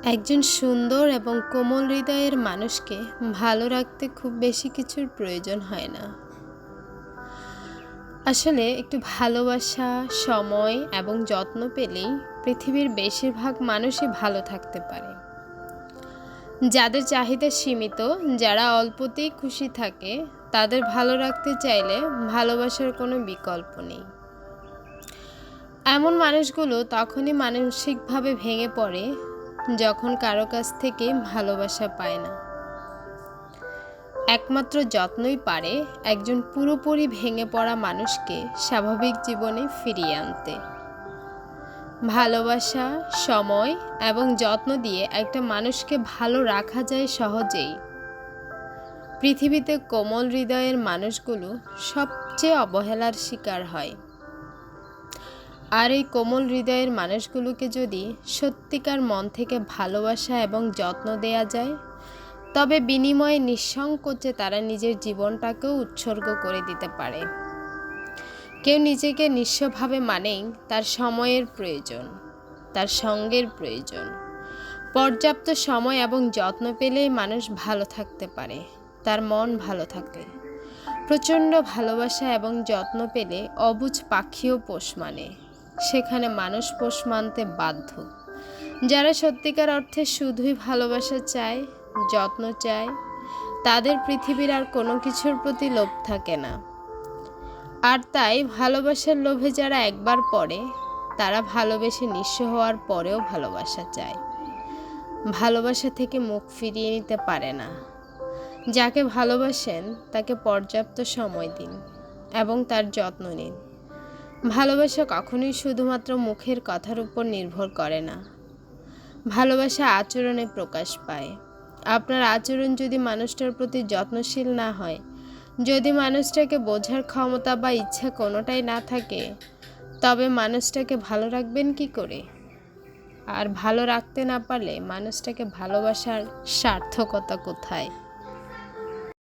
একজন সুন্দর এবং কোমল হৃদয়ের মানুষকে ভালো রাখতে খুব বেশি কিছুর প্রয়োজন হয় না। আসলে একটু ভালোবাসা, সময় এবং যত্ন পেলেই পৃথিবীর বেশিরভাগ মানুষই ভালো থাকতে পারে। যাদের চাহিদা সীমিত, যারা অল্পতেই খুশি থাকে, তাদের ভালো রাখতে চাইলে ভালোবাসার কোনো বিকল্প নেই। এমন মানুষগুলো তখনই মানসিকভাবে ভেঙে পড়ে যখন কারো কাছ থেকে ভালোবাসা পায় না। একমাত্র যত্নই পারে একজন পুরোপুরি ভেঙে পড়া মানুষকে স্বাভাবিক জীবনে ফিরিয়ে আনতে। ভালোবাসা, সময় এবং যত্ন দিয়ে একটা মানুষকে ভালো রাখা যায় সহজেই। পৃথিবীতে কোমল হৃদয়ের মানুষগুলো সবচেয়ে অবহেলার শিকার হয়। আর এই কোমল হৃদয়ের মানুষগুলোকে যদি সত্যিকার মন থেকে ভালোবাসা এবং যত্ন দেয়া যায়, তবে বিনিময়ে নিঃসংকোচে তারা নিজের জীবনটাকেও উৎসর্গ করে দিতে পারে। কেউ নিজেকে নিঃস্বভাবে মানেই তার সময়ের প্রয়োজন, তার সঙ্গের প্রয়োজন। পর্যাপ্ত সময় এবং যত্ন পেলেই মানুষ ভালো থাকতে পারে, তার মন ভালো থাকে। প্রচণ্ড ভালোবাসা এবং যত্ন পেলে অবুঝ পাখিও পোষ মানে, সেখানে মানুষ পোষ মানতে বাধ্য। যারা সত্যিকার অর্থে শুধুই ভালোবাসা চায়, যত্ন চায়, তাদের পৃথিবীর আর কোনো কিছুর প্রতি লোভ থাকে না। আর তাই ভালোবাসার লোভে যারা একবার পড়ে, তারা ভালোবেসে নিঃস্ব হওয়ার পরেও ভালোবাসা চায়। ভালোবাসা থেকে মুখ ফিরিয়ে নিতে পারে না। যাকে ভালোবাসেন তাকে পর্যাপ্ত সময় দিন এবং তার যত্ন নিন। ভালোবাসা কখনোই শুধুমাত্র মুখের কথার উপর নির্ভর করে না। ভালোবাসা আচরণে প্রকাশ পায়। আপনার আচরণ যদি মানুষটার প্রতি যত্নশীল না হয়, যদি মানুষটাকে বোঝার ক্ষমতা বা ইচ্ছা কোনোটাই না থাকে, তবে মানুষটাকে ভালো রাখবেন কি করে? আর ভালো রাখতে না পারলে মানুষটাকে ভালোবাসার সার্থকতা কোথায়?